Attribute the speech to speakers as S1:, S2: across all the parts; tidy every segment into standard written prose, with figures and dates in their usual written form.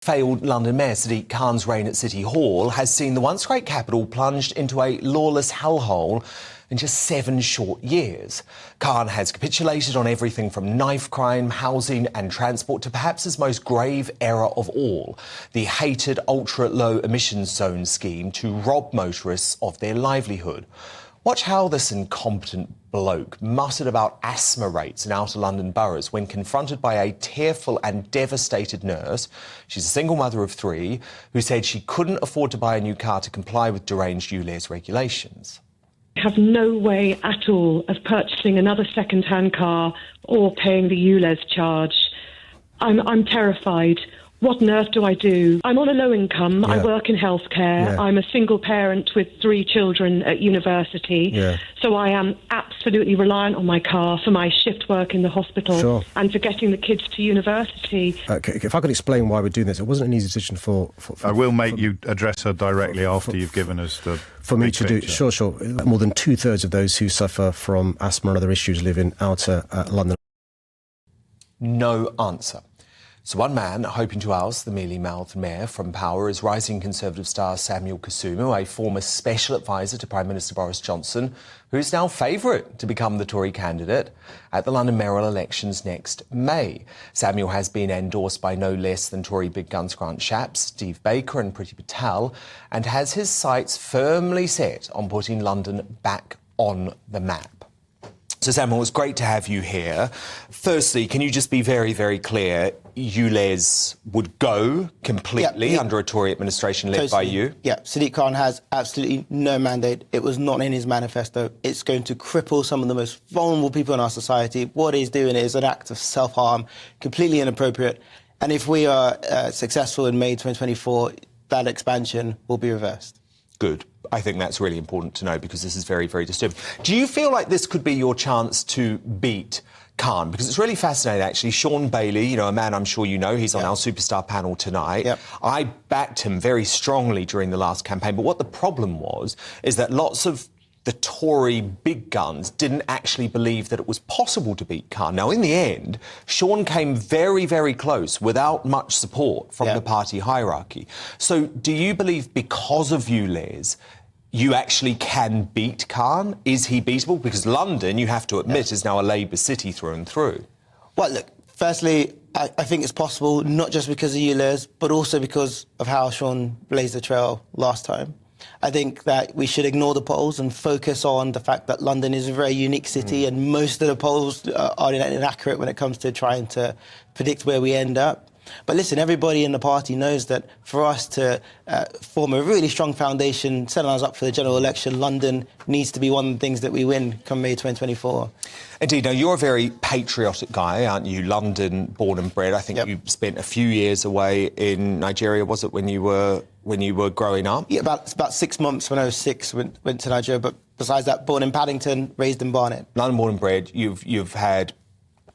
S1: Failed London Mayor Sadiq Khan's reign at City Hall has seen the once great capital plunged into a lawless hellhole in just 7 short years. Khan has capitulated on everything from knife crime, housing and transport to perhaps his most grave error of all, the hated ultra-low emissions zone scheme to rob motorists of their livelihood. Watch how this incompetent bloke muttered about asthma rates in outer London boroughs when confronted by a tearful and devastated nurse. She's a single mother of 3 who said she couldn't afford to buy a new car to comply with deranged ULEZ regulations.
S2: I have no way at all of purchasing another second-hand car or paying the ULEZ charge. I'm terrified. What on earth do I do? I'm on a low income. I work in healthcare. I'm a single parent with 3 children at university. So I am absolutely reliant on my car for my shift work in the hospital and for getting the kids to university.
S3: If I could explain why we're doing this, it wasn't an easy decision for
S4: I will make you address her directly after you've given us the
S3: for me to do.
S4: picture.
S3: Sure. More than 2/3 of those who suffer from asthma and other issues live in outer London.
S1: No answer. So one man hoping to oust the mealy-mouthed mayor from power is rising Conservative star Samuel Kasumu, a former special advisor to Prime Minister Boris Johnson, who's now favourite to become the Tory candidate at the London Mayoral elections next May. Samuel has been endorsed by no less than Tory big guns Grant Shapps, Steve Baker and Priti Patel, and has his sights firmly set on putting London back on the map. So, Samuel, it's great to have you here. Firstly, can you just be very, very clear, ULEZ would go completely under a Tory administration led by you?
S5: Yeah, Sadiq Khan has absolutely no mandate. It was not in his manifesto. It's going to cripple some of the most vulnerable people in our society. What he's doing is an act of self-harm, completely inappropriate. And if we are successful in May 2024, that expansion will be reversed.
S1: Good. I think that's really important to know because this is very, very disturbing. Do you feel like this could be your chance to beat Khan? Because it's really fascinating, actually. Sean Bailey, you know, a man I'm sure you know, he's on our Superstar panel tonight. I backed him very strongly during the last campaign, but what the problem was is that lots of the Tory big guns didn't actually believe that it was possible to beat Khan. Now, in the end, Sean came very, very close without much support from the party hierarchy. So do you believe because of ULEZ, you actually can beat Khan? Is he beatable? Because London, you have to admit, is now a Labour city through and through.
S5: Well, look, firstly, I think it's possible, not just because of ULEZ, but also because of how Sean blazed the trail last time. I think that we should ignore the polls and focus on the fact that London is a very unique city and most of the polls are inaccurate when it comes to trying to predict where we end up. But listen, everybody in the party knows that for us to form a really strong foundation, setting us up for the general election, London needs to be one of the things that we win come May 2024.
S1: Indeed. Now, you're a very patriotic guy, aren't you? London, born and bred. I think you spent a few years away in Nigeria, was it, when you were growing up?
S5: Yeah, about 6 months when I was 6, went to Nigeria. But besides that, born in Paddington, raised in Barnet.
S1: London, born and bred. You've had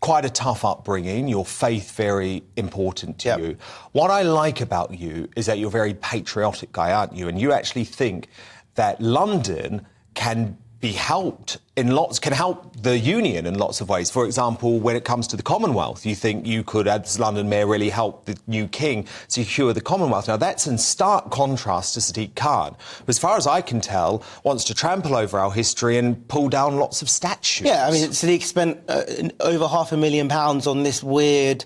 S1: quite a tough upbringing, your faith very important to you. What I like about you is that you're a very patriotic guy, aren't you? And you actually think that London can be helped can help the union in lots of ways. For example, when it comes to the Commonwealth, you think you could, as London Mayor, really help the new king secure the Commonwealth. Now, that's in stark contrast to Sadiq Khan, who, as far as I can tell, wants to trample over our history and pull down lots of statues.
S5: Yeah, I mean, Sadiq spent over £500,000 on this weird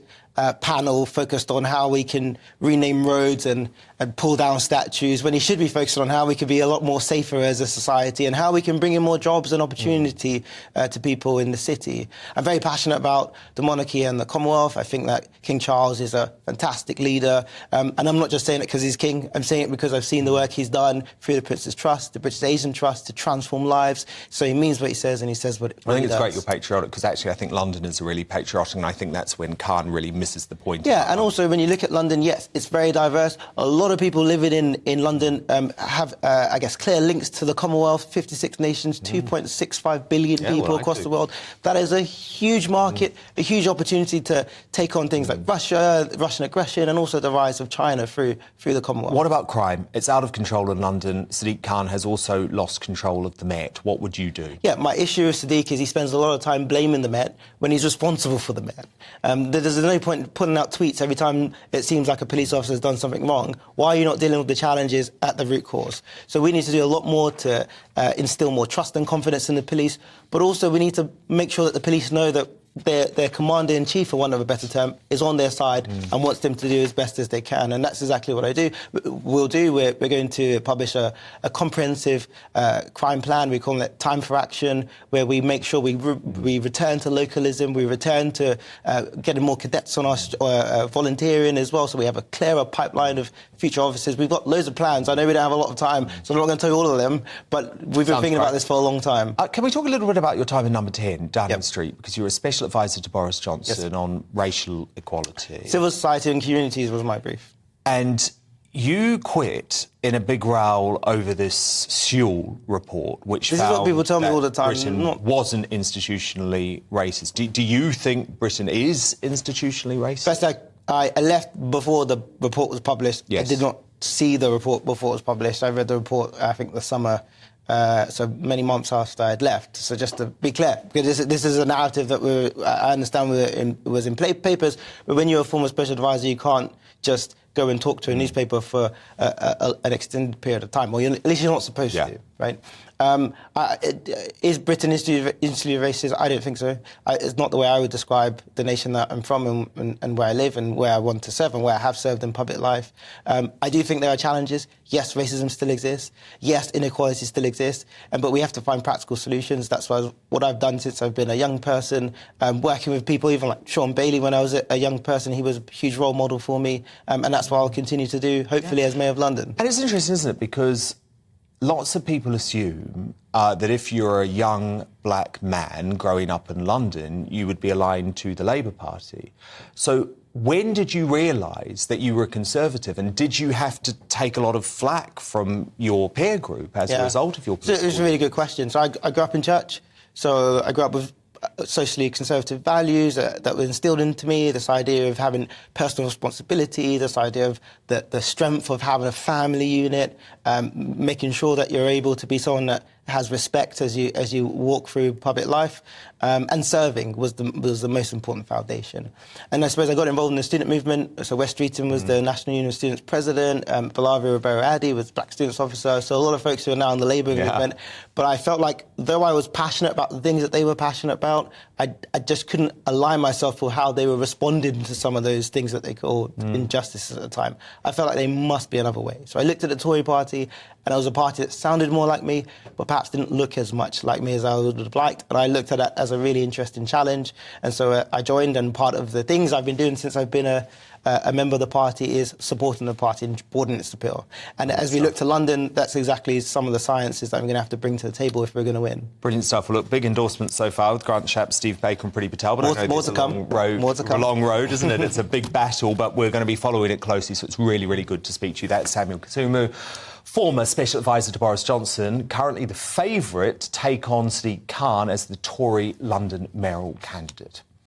S5: panel focused on how we can rename roads and pull down statues, when he should be focused on how we can be a lot more safer as a society and how we can bring in more jobs and opportunity to people in the city. I'm very passionate about the monarchy and the Commonwealth. I think that King Charles is a fantastic leader. And I'm not just saying it because he's king. I'm saying it because I've seen the work he's done through the Prince's Trust, the British Asian Trust, to transform lives. So he means what he says and he says what he does.
S1: I think it's great you're patriotic because actually I think London is really patriotic and I think that's when Khan really misses the point.
S5: Yeah, and also when you look at London, yes, it's very diverse. A lot of people living in London have, I guess, clear links to the Commonwealth, 56 nations, 2.65 billion people across the world. That is a huge market, a huge opportunity to take on things like Russia, Russian aggression, and also the rise of China through the Commonwealth.
S1: What about crime? It's out of control in London. Sadiq Khan has also lost control of the Met. What would you do?
S5: Yeah, my issue with Sadiq is he spends a lot of time blaming the Met when he's responsible for the Met. There's no point putting out tweets every time it seems like a police officer has done something wrong? Why are you not dealing with the challenges at the root cause? So we need to do a lot more to instill more trust and confidence in the police, but also we need to make sure that the police know that their commander-in-chief, for want of a better term, is on their side and wants them to do as best as they can. And that's exactly what we'll do. We're going to publish a comprehensive crime plan. We call it Time for Action, where we make sure we return to localism, we return to getting more cadets on our volunteering as well, so we have a clearer pipeline of future officers. We've got loads of plans. I know we don't have a lot of time, so I'm not going to tell you all of them, but we've been thinking about this for a long time.
S1: Can we talk a little bit about your time in Number 10, Downing Street, because you were a special advisor to Boris Johnson on racial equality.
S5: Civil society and communities was my brief.
S1: And you quit in a big row over this Sewell report, which
S5: this is what people tell me all the time.
S1: Britain wasn't institutionally racist. Do you think Britain is institutionally racist?
S5: First, I left before the report was published.
S1: Yes.
S5: I did not see the report before it was published. I read the report, I think, the summer, so many months after I had left. So just to be clear, because this is a narrative that I understand was in papers, but when you're a former special advisor, you can't just go and talk to a newspaper for an extended period of time. Well, at least you're not supposed to, right? Is Britain instantly racist? I don't think so. It's not the way I would describe the nation that I'm from and where I live and where I want to serve and where I have served in public life. I do think there are challenges. Yes, racism still exists. Yes, inequality still exists. But we have to find practical solutions. That's what I've done since I've been a young person, working with people, even like Sean Bailey when I was a young person. He was a huge role model for me. And that's what I'll continue to do, hopefully, as Mayor of London.
S1: And it's interesting, isn't it? Because lots of people assume that if you're a young black man growing up in London, you would be aligned to the Labour Party. So when did you realise that you were a Conservative, and did you have to take a lot of flack from your peer group as a result of your political...
S5: So it's a really good question. So I grew up in church, so I grew up with socially conservative values that were instilled into me, this idea of having personal responsibility, this idea of the strength of having a family unit, making sure that you're able to be someone that has respect as you walk through public life, and serving was the most important foundation. And I suppose I got involved in the student movement. So West Streeton was the National Union of Students president, Valavi Ribeiro-Addy was Black Students Officer, so a lot of folks who are now in the Labour movement. But I felt like, though I was passionate about the things that they were passionate about, I just couldn't align myself with how they were responding to some of those things that they called injustices at the time. I felt like there must be another way. So I looked at the Tory party, and it was a party that sounded more like me, but perhaps didn't look as much like me as I would have liked. And I looked at that as a really interesting challenge. And so I joined, and part of the things I've been doing since I've been a member of the party is supporting the party and broadening its appeal. And as we look to London, that's exactly some of the sciences that I'm going to have to bring to the table if we're going to win.
S1: Brilliant stuff. Well, look, big endorsements so far with Grant Shapps, Steve Baker and Priti Patel, but I know it's a long road, isn't it? It's a big battle, but we're going to be following it closely, so it's really, really good to speak to you. That's Samuel Kasumu, former Special Advisor to Boris Johnson, currently the favourite to take on Sadiq Khan as the Tory London mayoral candidate.